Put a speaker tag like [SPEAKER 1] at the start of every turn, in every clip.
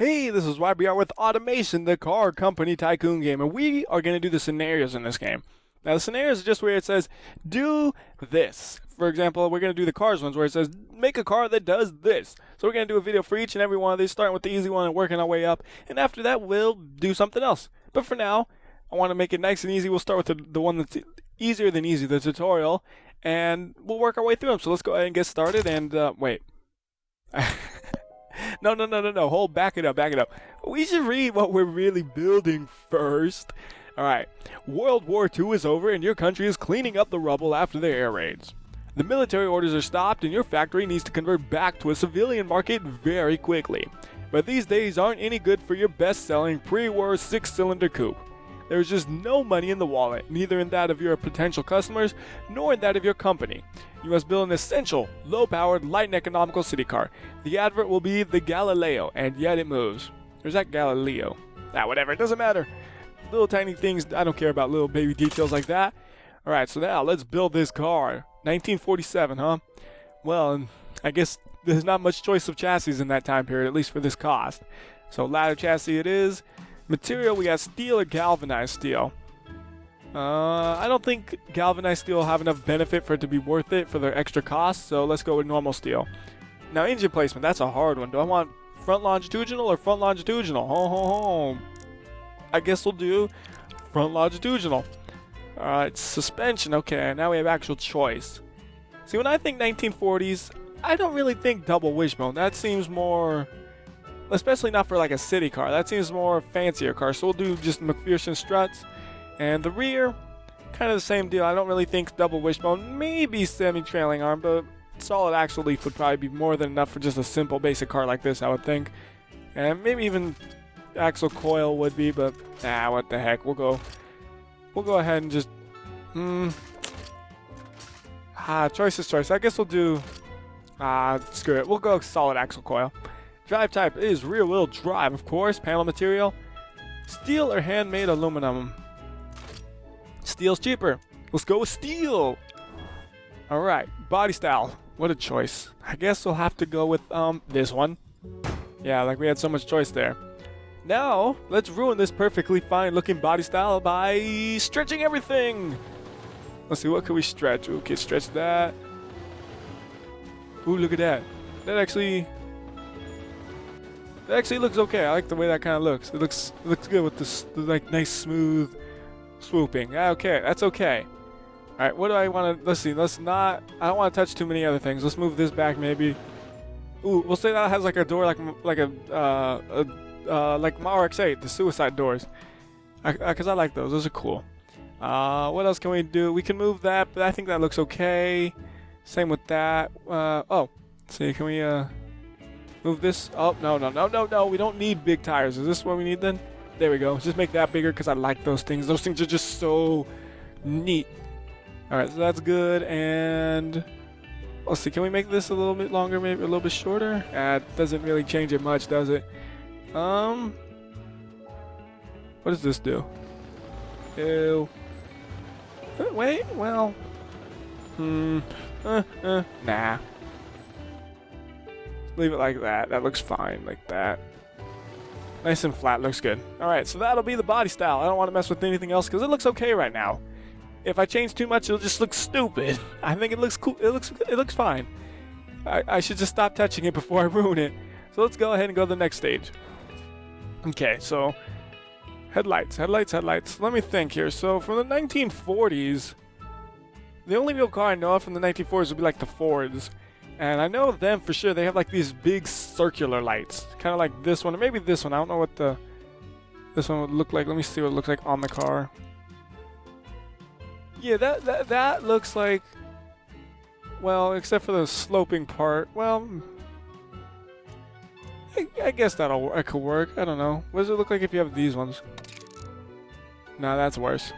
[SPEAKER 1] Hey, this is WhyBeAre with Automation, the car company Tycoon game, and we are going to do the scenarios in this game. Now, the scenarios is just where it says, do this. For example, we're going to do the cars ones where it says, make a car that does this. So we're going to do a video for each and every one of these, starting with the easy one and working our way up. And after that, we'll do something else. But for now, I want to make it nice and easy. We'll start with the one that's easier than easy, the tutorial, and we'll work our way through them. So let's go ahead and get started, and wait. No. Back it up. We should read what we're really building first. Alright. World War II is over and your country is cleaning up the rubble after the air raids. The military orders are stopped and your factory needs to convert back to a civilian market very quickly. But these days aren't any good for your best-selling pre-war 6-cylinder coupe. There's just no money in the wallet, neither in that of your potential customers, nor in that of your company. You must build an essential, low-powered, light and economical city car. The advert will be the Galileo, and yet it moves. Or is that Galileo? Whatever, it doesn't matter. Little tiny things, I don't care about little baby details like that. Alright, so now let's build this car. 1947, huh? Well, I guess there's not much choice of chassis in that time period, at least for this cost. So ladder chassis it is. Material, we got steel or galvanized steel. I don't think galvanized steel will have enough benefit for it to be worth it for the extra cost, so let's go with normal steel. Now, engine placement, that's a hard one. Do I want front longitudinal or front longitudinal? Ho. I guess we'll do front longitudinal. Alright, suspension, okay, now we have actual choice. See, when I think 1940s, I don't really think double wishbone. That seems more... especially not for like a city car. That seems more fancier car. So we'll do just McPherson struts. And the rear, kind of the same deal. I don't really think double wishbone. Maybe semi-trailing arm, but solid axle leaf would probably be more than enough for just a simple basic car like this, I would think. And maybe even axle coil would be, but what the heck. We'll go ahead and just choice is choice. I guess we'll do screw it. We'll go solid axle coil. Drive type is rear-wheel drive, of course. Panel material, steel or handmade aluminum. Steel's cheaper. Let's go with steel. Alright, body style. What a choice. I guess we'll have to go with this one. Yeah, like we had so much choice there. Now, let's ruin this perfectly fine looking body style by stretching everything. Let's see, what can we stretch? Okay, stretch that. Ooh, look at that. That actually looks okay. I like the way that kind of looks. It looks good with this like nice smooth swooping. Okay, that's okay. All right, what do I want to? Let's see. I don't want to touch too many other things. Let's move this back maybe. Ooh, we'll say that has like a door like my RX-8, the suicide doors. Because I like those. Those are cool. What else can we do? We can move that, but I think that looks okay. Same with that. Let's see. Can we move this? Oh, no. We don't need big tires. Is this what we need then? There we go. Just make that bigger because I like those things. Those things are just so neat. Alright, so that's good. And let's see. Can we make this a little bit longer? Maybe a little bit shorter? It doesn't really change it much, does it? What does this do? Ew. Wait, well. Nah. Leave it like that. That looks fine, like that. Nice and flat, looks good. Alright, so that'll be the body style. I don't want to mess with anything else because it looks okay right now. If I change too much, it'll just look stupid. I think it looks cool. It looks fine. I should just stop touching it before I ruin it. So let's go ahead and go to the next stage. Okay, so headlights. Let me think here. So from the 1940s, the only real car I know of from the 1940s would be like the Fords. And I know them for sure. They have like these big circular lights. Kind of like this one, or maybe this one. I don't know what this one would look like. Let me see what it looks like on the car. Yeah, that looks like, well, except for the sloping part. Well, I guess that could work. I don't know. What does it look like if you have these ones? No, that's worse.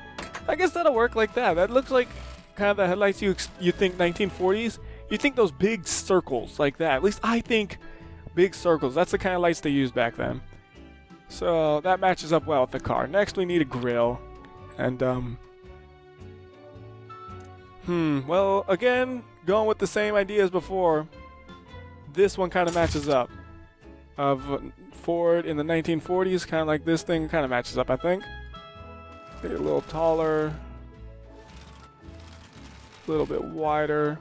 [SPEAKER 1] I guess that'll work like that. That looks like kind of the headlights you think 1940s. You think those big circles like that. At least I think big circles. That's the kind of lights they used back then. So that matches up well with the car. Next we need a grille. And well, again, going with the same idea as before. This one kind of matches up. of Ford in the 1940s, kind of like this thing. Kind of matches up, I think. Maybe a little taller, a little bit wider.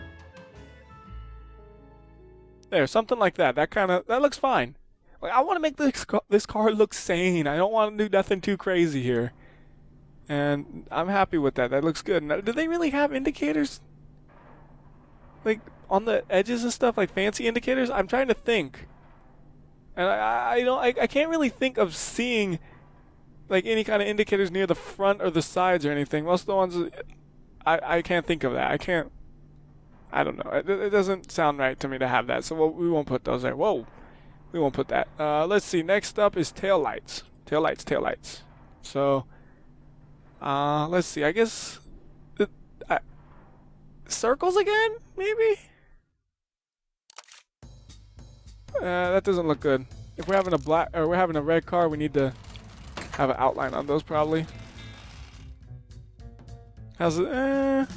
[SPEAKER 1] There, something like that. That looks fine. Like, I want to make this car look sane. I don't want to do nothing too crazy here. And I'm happy with that. That looks good. Now, do they really have indicators? Like, on the edges and stuff, like fancy indicators? I'm trying to think. And I can't really think of seeing like any kind of indicators near the front or the sides or anything. Most of the ones I can't think of that. I don't know. It doesn't sound right to me to have that. So we won't put those there. Whoa. We won't put that. Let's see. Next up is tail lights. Tail lights. So let's see. I guess circles again, maybe? That doesn't look good. If we're having a red car, we need to have an outline on those probably. How's it?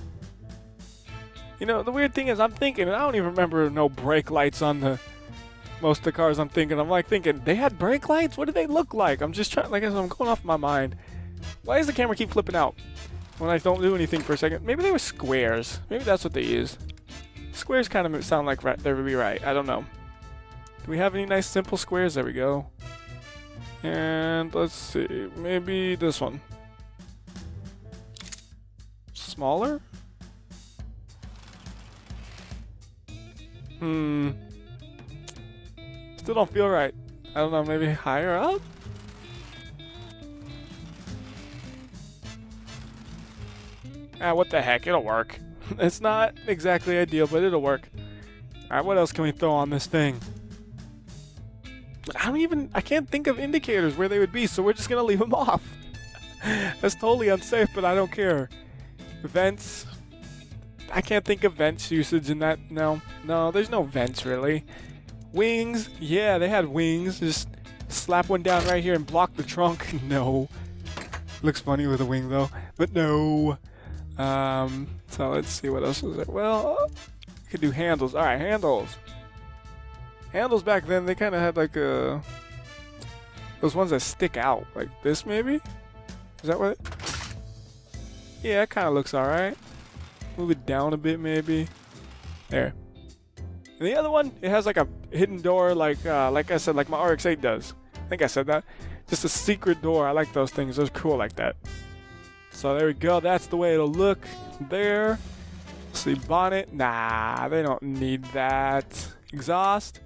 [SPEAKER 1] You know, the weird thing is I'm thinking, and I don't even remember no brake lights on most of the cars I'm thinking. I'm like thinking, they had brake lights? What do they look like? I'm just trying, like I said, I'm going off my mind. Why does the camera keep flipping out when I don't do anything for a second? Maybe they were squares. Maybe that's what they used. Squares kind of sound like they would be right. I don't know. Do we have any nice simple squares? There we go. And let's see, maybe this one. Smaller? Still don't feel right. I don't know, maybe higher up? What the heck, it'll work. It's not exactly ideal, but it'll work. Alright, what else can we throw on this thing? I can't think of indicators where they would be, so we're just gonna leave them off. That's totally unsafe, but I don't care. Vents. I can't think of vents usage in that. No, there's no vents really. Wings. Yeah, they had wings. Just slap one down right here and block the trunk. No. Looks funny with a wing though, but no. So let's see what else is there. Well, we could do handles. All right, handles. Handles back then, they kind of had like those ones that stick out, like this maybe? Is that what it? Yeah, it kind of looks alright. Move it down a bit maybe. There. And the other one, it has like a hidden door like I said, like my RX-8 does. I think I said that. Just a secret door. I like those things. Those are cool like that. So there we go. That's the way it'll look there. Let's see, bonnet. Nah, they don't need that. Exhaust.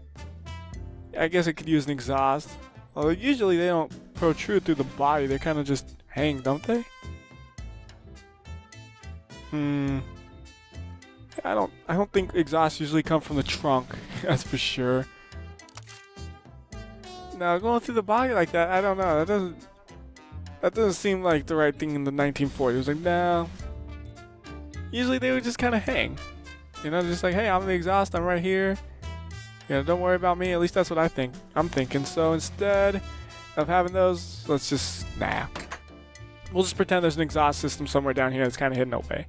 [SPEAKER 1] I guess it could use an exhaust. Although usually they don't protrude through the body. They kind of just hang, don't they? I don't think exhausts usually come from the trunk. That's for sure. Now going through the body like that, I don't know. That doesn't seem like the right thing in the 1940s. It was like, no. Usually they would just kind of hang. You know, just like, hey, I'm the exhaust. I'm right here. You know, don't worry about me. At least that's what I'm thinking. So instead of having those, let's just, we'll just pretend there's an exhaust system somewhere down here that's kind of hidden away.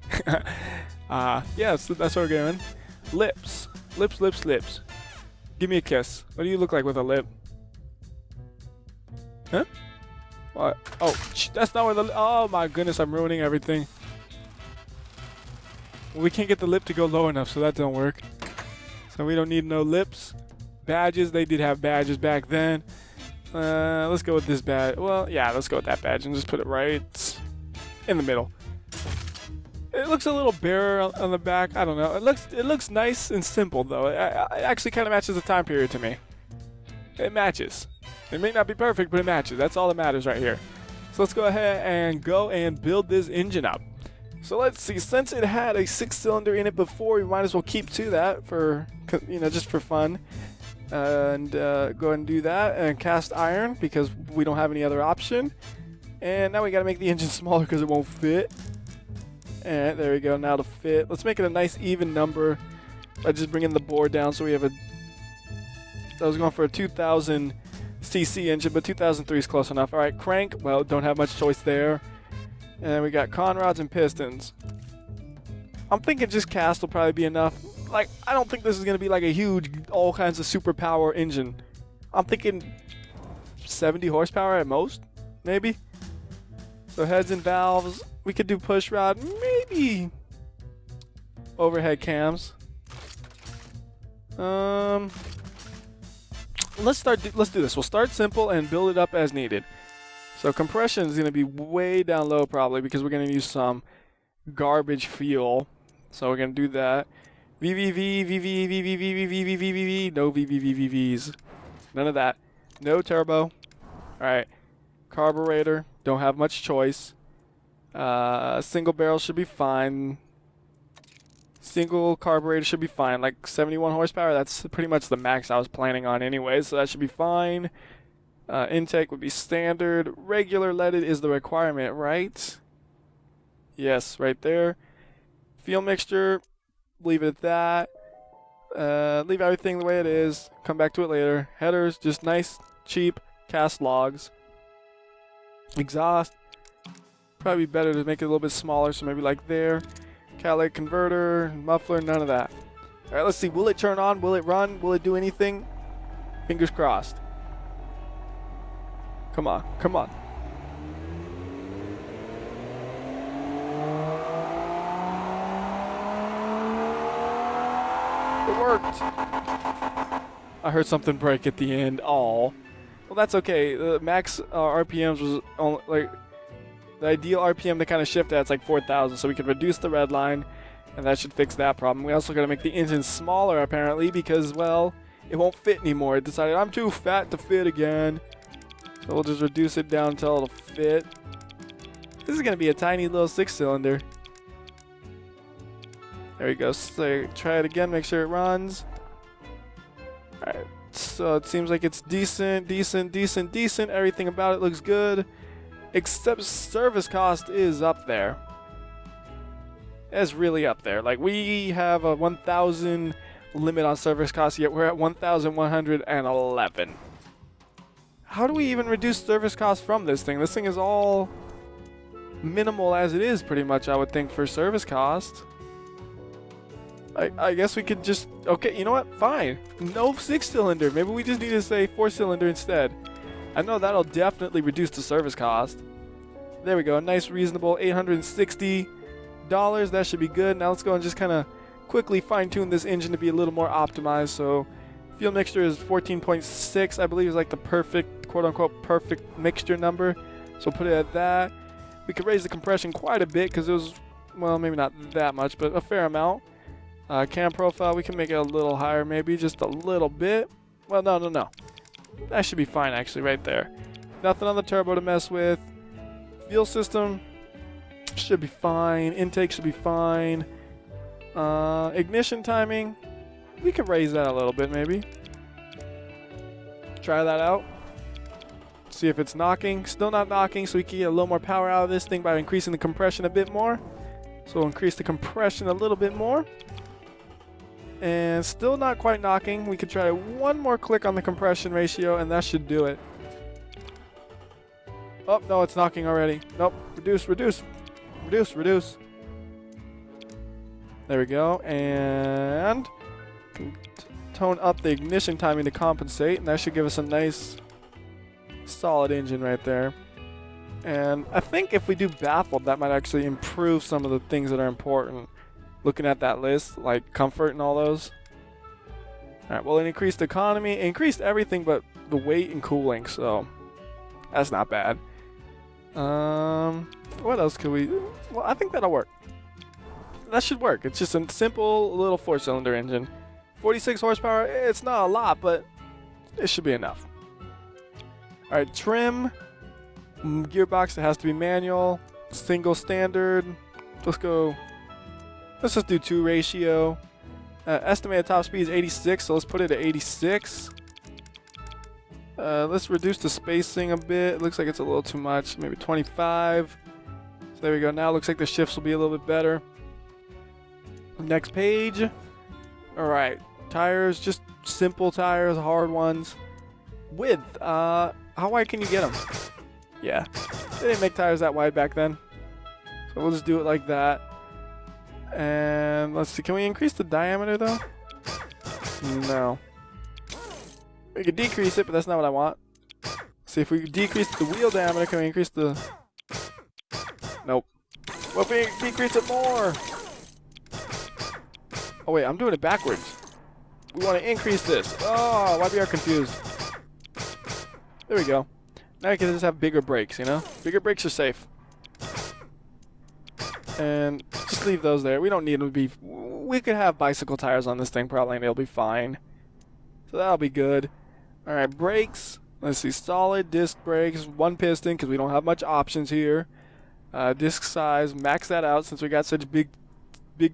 [SPEAKER 1] Yeah, so that's what we're doing. Lips. Lips. Give me a kiss. What do you look like with a lip? Huh? What? Oh, that's not where oh my goodness, I'm ruining everything. We can't get the lip to go low enough, so that don't work. So we don't need no lips. Badges, they did have badges back then. Let's go with this badge. Well, yeah, let's go with that badge and just put it right in the middle. It looks a little barer on the back. I don't know. It looks nice and simple though. It actually kind of matches the time period to me. It matches. It may not be perfect, but it matches. That's all that matters right here. So let's go ahead and build this engine up. So let's see, since it had a 6-cylinder in it before, we might as well keep to that for, just for fun. And go ahead and do that, and cast iron because we don't have any other option. And now we gotta make the engine smaller because it won't fit. And there we go, now to fit. Let's make it a nice even number by just bringing the board down so we have I was going for a 2000 cc engine, but 2003 is close enough. Alright, crank, well, don't have much choice there. And then we got conrods and pistons. I'm thinking just cast will probably be enough. Like, I don't think this is going to be like a huge, all kinds of superpower engine. I'm thinking 70 horsepower at most, maybe. So heads and valves, we could do push rod, maybe overhead cams. Let's do this. We'll start simple and build it up as needed. So compression is going to be way down low probably because we're going to use some garbage fuel. So we're going to do that. VVV, VV, VV, VV, VV, VV, no VVVVs. None of that. No turbo. All right. Carburetor. Don't have much choice. Single barrel should be fine. Single carburetor should be fine. Like 71 horsepower. That's pretty much the max I was planning on anyway. So that should be fine. Intake would be standard. Regular leaded is the requirement, right? Yes, right there. Fuel mixture. Leave it at that. Leave everything the way it is. Come back to it later. Headers, just nice, cheap cast logs. Exhaust. Probably better to make it a little bit smaller, so maybe like there. Catalytic converter, muffler, none of that. All right, let's see. Will it turn on? Will it run? Will it do anything? Fingers crossed. Come on, come on. It worked. I heard something break at the end. Well, that's okay. The max RPMs was only, like, the ideal RPM to kind of shift at is like 4,000, so we could reduce the red line, and that should fix that problem. We also got to make the engine smaller apparently because, well, it won't fit anymore. It decided I'm too fat to fit again, so we'll just reduce it down until it'll fit. This is gonna be a tiny little 6-cylinder. There we go. So try it again, make sure it runs. Alright, so it seems like it's decent. Everything about it looks good. Except service cost is up there. It's really up there. Like, we have a 1,000 limit on service cost, yet we're at 1,111. How do we even reduce service cost from this thing? This thing is all minimal as it is, pretty much, I would think, for service cost. I guess we could just... Okay, you know what? Fine. No 6-cylinder. Maybe we just need to say 4-cylinder instead. I know that'll definitely reduce the service cost. There we go. A nice, reasonable $860. That should be good. Now let's go and just kind of quickly fine-tune this engine to be a little more optimized. So fuel mixture is 14.6. I believe is like the perfect, quote-unquote, perfect mixture number. So put it at that. We could raise the compression quite a bit because it was, well, maybe not that much, but a fair amount. Cam profile, we can make it a little higher, maybe just a little bit. Well, no. That should be fine, actually, right there. Nothing on the turbo to mess with. Fuel system should be fine. Intake should be fine. Ignition timing, we could raise that a little bit, maybe. Try that out. See if it's knocking. Still not knocking, so we can get a little more power out of this thing by increasing the compression a bit more. So we'll increase the compression a little bit more. And still not quite knocking. We could try one more click on the compression ratio, and that should do it. Oh, no, it's knocking already. Nope. Reduce. There we go. And tone up the ignition timing to compensate, and that should give us a nice, solid engine right there. And I think if we do baffled, that might actually improve some of the things that are important. Looking at that list, like comfort and all those. Alright, well, it increased economy. It increased everything but the weight and cooling, so that's not bad. What else could we... Well, I think that'll work. That should work. It's just a simple little 4-cylinder engine. 46 horsepower, it's not a lot, but it should be enough. Alright, trim. Gearbox, it has to be manual. Single standard. Let's just do 2 ratio. Estimated top speed is 86, so let's put it at 86. Let's reduce the spacing a bit. It looks like it's a little too much. Maybe 25. So there we go. Now it looks like the shifts will be a little bit better. Next page. Alright. Tires, just simple tires, hard ones. Width. How wide can you get them? Yeah. They didn't make tires that wide back then. So we'll just do it like that. And let's see, can we increase the diameter though? No. We can decrease it, but that's not what I want. See, if we decrease the wheel diameter, can we increase the... Nope. Well, if we decrease it more... Oh wait, I'm doing it backwards. We want to increase this. Oh, WhyBeAre confused. There we go. Now we can just have bigger brakes, you know? Bigger brakes are safe. And just leave those there. We don't need them to be... We could have bicycle tires on this thing probably and they'll be fine. So that'll be good. Alright, brakes. Let's see, solid disc brakes, 1 piston because we don't have much options here. Disc size, max that out since we got such big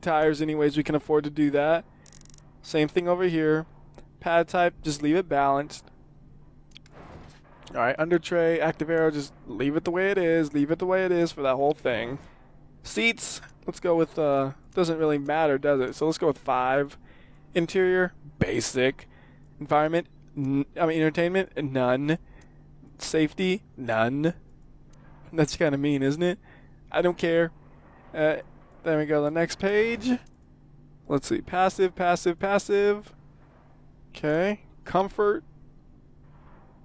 [SPEAKER 1] tires anyways, we can afford to do that. Same thing over here. Pad type, just leave it balanced. Alright, under tray, active aero, just leave it the way it is. Leave it the way it is for that whole thing. Seats, let's go with, doesn't really matter, does it? So let's go with 5. Interior, basic. Environment, entertainment, none. Safety, none. That's kind of mean, isn't it? I don't care. There we go, the next page. Let's see, passive, passive, passive. Okay, comfort.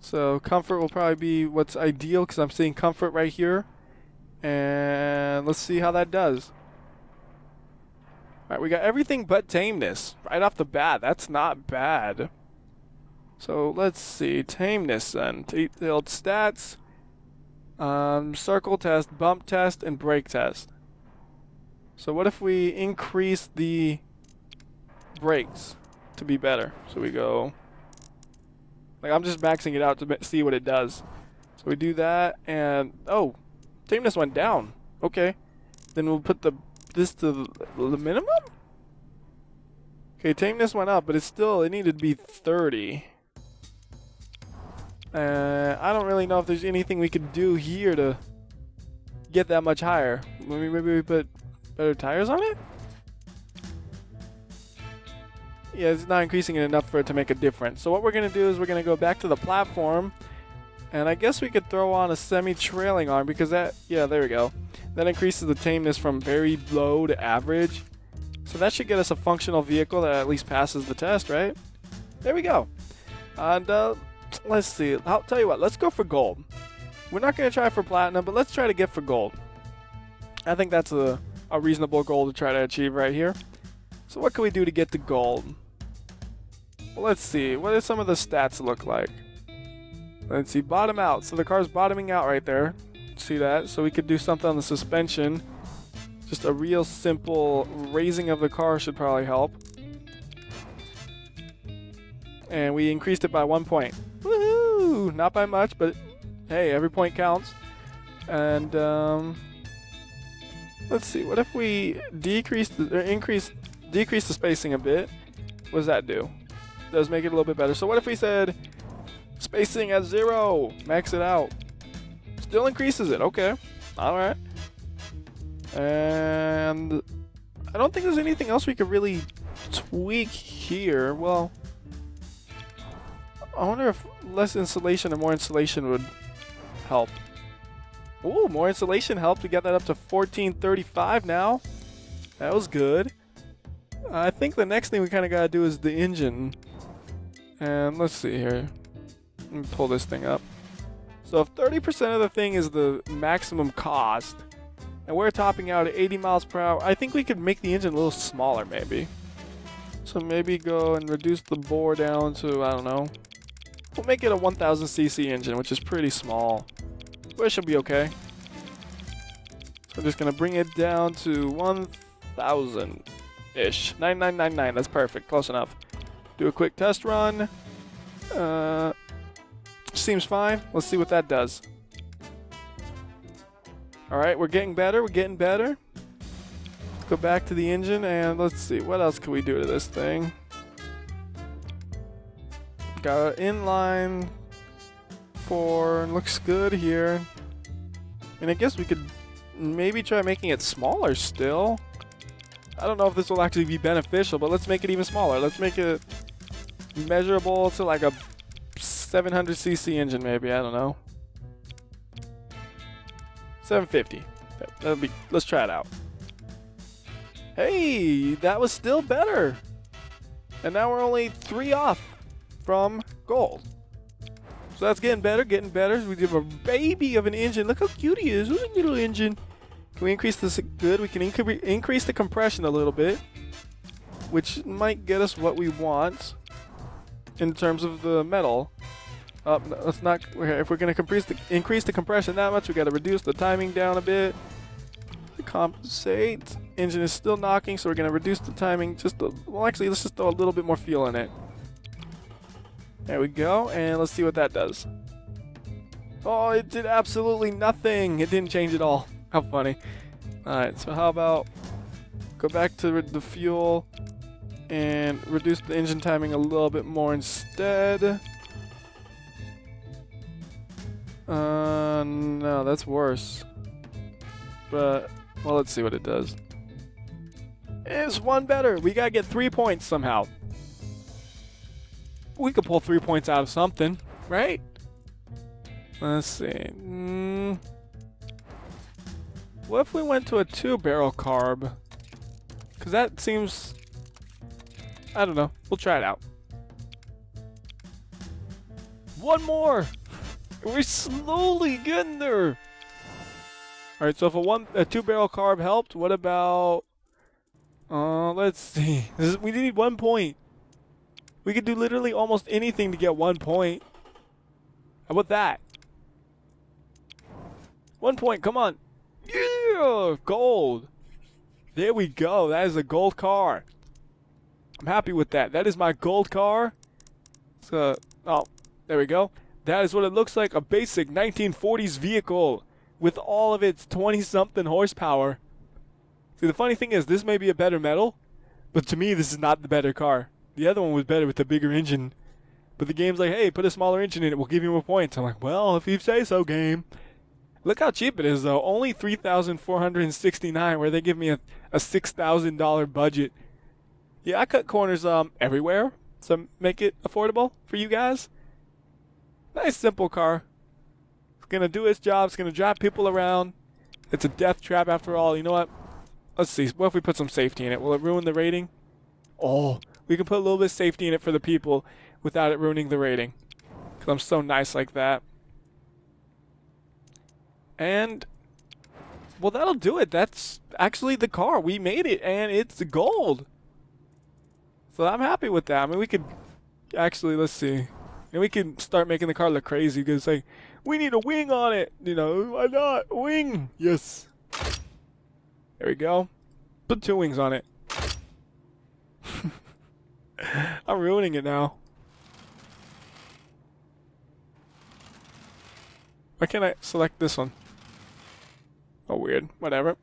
[SPEAKER 1] So comfort will probably be what's ideal because I'm seeing comfort right here. And let's see how that does. Alright, we got everything but tameness right off the bat. That's not bad. So let's see, tameness then. Detailed stats. Circle test, bump test, and brake test. So what if we increase the brakes to be better? So we go... Like, I'm just maxing it out to see what it does. So we do that, and... Oh! Tameness went down. Okay. Then we'll put this to the minimum? Okay, tameness went up, but it needed to be 30. I don't really know if there's anything we could do here to get that much higher. Maybe we put better tires on it? Yeah, it's not increasing it enough for it to make a difference. So what we're going to do is we're going to go back to the platform. And I guess we could throw on a semi-trailing arm because that... Yeah, there we go. That increases the tameness from very low to average. So that should get us a functional vehicle that at least passes the test, right? There we go. And let's see. I'll tell you what. Let's go for gold. We're not going to try for platinum, but let's try to get for gold. I think that's a reasonable goal to try to achieve right here. So what can we do to get to gold? Well, let's see. What do some of the stats look like? Let's see. Bottom out. So the car's bottoming out right there. See that? So we could do something on the suspension. Just a real simple raising of the car should probably help. And we increased it by 1 point. Woohoo! Not by much, but hey, every point counts. And let's see. What if we decrease the spacing a bit? What does that do? It does make it a little bit better. So what if we said spacing at 0, max it out? Still increases it. Okay. All right. And I don't think there's anything else we could really tweak here. Well, I wonder if less insulation or more insulation would help. Ooh, more insulation helped to get that up to 1435 now. That was good. I think the next thing we kind of got to do is the engine. And let's see here. Let me pull this thing up. So if 30% of the thing is the maximum cost, and we're topping out at 80 miles per hour, I think we could make the engine a little smaller maybe. So maybe go and reduce the bore down to, I don't know. We'll make it a 1000cc engine, which is pretty small. But it should be okay. So we're just going to bring it down to 1000-ish. 9999, that's perfect. Close enough. Do a quick test run. Seems fine. Let's see what that does. Alright, we're getting better. We're getting better. Go back to the engine and let's see. What else can we do to this thing? Got an inline 4. Looks good here. And I guess we could maybe try making it smaller still. I don't know if this will actually be beneficial, but let's make it even smaller. Let's make it measurable to like a 700cc engine maybe. I don't know. 750. That'll be. Let's try it out. Hey, that was still better. And now we're only 3 off from gold. gold. So that's getting better, getting better. We have a baby of an engine. Look how cute he is. Look at little engine. Can we increase this? Good. We can increase the compression a little bit, which might get us what we want in terms of the metal. No, let's not. If we're going to increase the compression that much, we got to reduce the timing down a bit to compensate. Engine is still knocking, so we're going to reduce the timing well, actually, let's just throw a little bit more fuel in it. There we go, and let's see what that does. Oh, it did absolutely nothing. It didn't change at all. How funny. Alright, so how about go back to the fuel and reduce the engine timing a little bit more instead. No, that's worse. But, well, let's see what it does. It's one better. We gotta get 3 points somehow. We could pull 3 points out of something, right? Let's see. What if we went to a 2-barrel carb? Because that seems... I don't know. We'll try it out. One more! We're slowly getting there! Alright, so if a 2-barrel carb helped, what about... let's see. We need 1 point. We could do literally almost anything to get 1 point. How about that? 1 point, come on. Yeah, gold. There we go. That is a gold car. I'm happy with that. That is my gold car. So, oh, there we go. That is what it looks like. A basic 1940s vehicle with all of its 20-something horsepower. See, the funny thing is, this may be a better metal, but to me, this is not the better car. The other one was better with the bigger engine. But the game's like, hey, put a smaller engine in it. We'll give you more points. I'm like, well, if you say so, game. Look how cheap it is, though. Only $3,469, where they give me a $6,000 budget. Yeah, I cut corners everywhere, so make it affordable for you guys. Nice, simple car. It's going to do its job. It's going to drive people around. It's a death trap after all. You know what? Let's see. What if we put some safety in it? Will it ruin the rating? Oh, we can put a little bit of safety in it for the people without it ruining the rating. Because I'm so nice like that. And, well, that'll do it. That's actually the car. We made it, and it's gold. So I'm happy with that. I mean, we could actually, let's see. And we can start making the car look crazy because, like, we need a wing on it. You know, why not? A wing. Yes. There we go. Put 2 wings on it. I'm ruining it now. Why can't I select this one? Oh, weird. Whatever.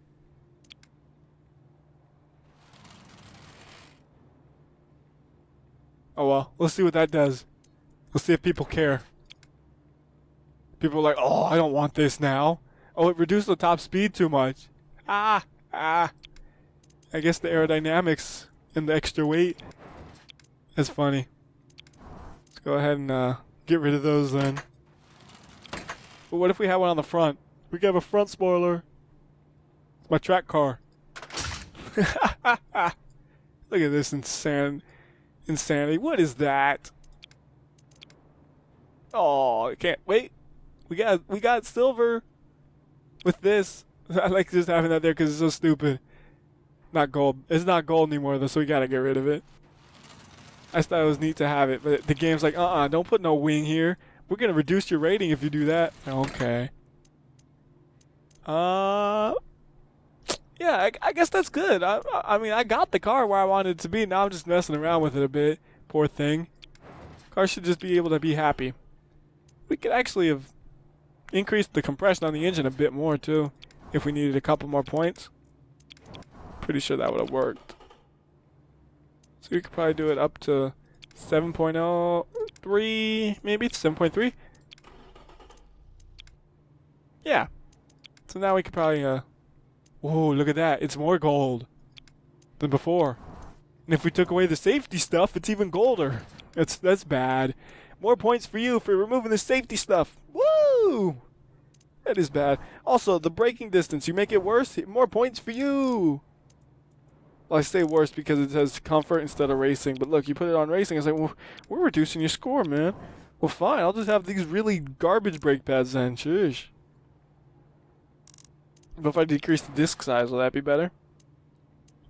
[SPEAKER 1] Oh, well. Let's see what that does. Let's see if people care. People are like, oh, I don't want this now. Oh, it reduced the top speed too much. I guess the aerodynamics and the extra weight. That's funny. Let's go ahead and get rid of those then. But what if we had one on the front? We could have a front spoiler. It's my track car. Look at this insanity. What is that? Oh, I can't wait. We got silver with this. I like just having that there because it's so stupid. Not gold. It's not gold anymore though, so we gotta get rid of it. I just thought it was neat to have it, but the game's like, don't put no wing here. We're gonna reduce your rating if you do that. Okay. Yeah, I guess that's good. I mean, I got the car where I wanted it to be. Now I'm just messing around with it a bit. Poor thing. Car should just be able to be happy. We could actually have increased the compression on the engine a bit more too, if we needed a couple more points. Pretty sure that would have worked. So we could probably do it up to 7.03, maybe it's 7.3. Yeah. So now we could probably, whoa, look at that. It's more gold than before. And if we took away the safety stuff, it's even golder. That's bad. More points for you for removing the safety stuff. Woo! That is bad. Also, the braking distance, you make it worse, more points for you. Well, I say worse because it says comfort instead of racing. But look, you put it on racing, it's like, well, we're reducing your score, man. Well, fine. I'll just have these really garbage brake pads then. Shush. But if I decrease the disc size, will that be better?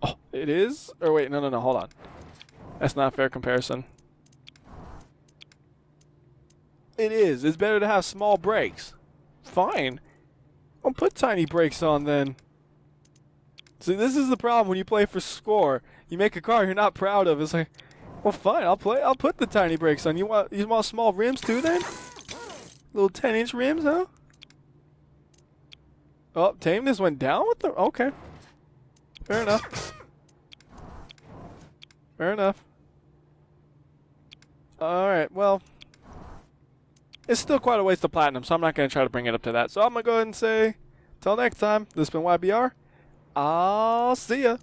[SPEAKER 1] Oh, it is? Or wait, no, hold on. That's not a fair comparison. It is. It's better to have small brakes. Fine. I'll put tiny brakes on then. See, this is the problem when you play for score. You make a car you're not proud of. It's like, well, fine. I'll put the tiny brakes on. You want small rims too then? Little 10-inch rims, huh? Oh, tameness went down with the. Okay. Fair enough. Fair enough. Alright, well. It's still quite a waste of platinum, so I'm not going to try to bring it up to that. So I'm going to go ahead and say, till next time, this has been WhyBeAre. I'll see ya.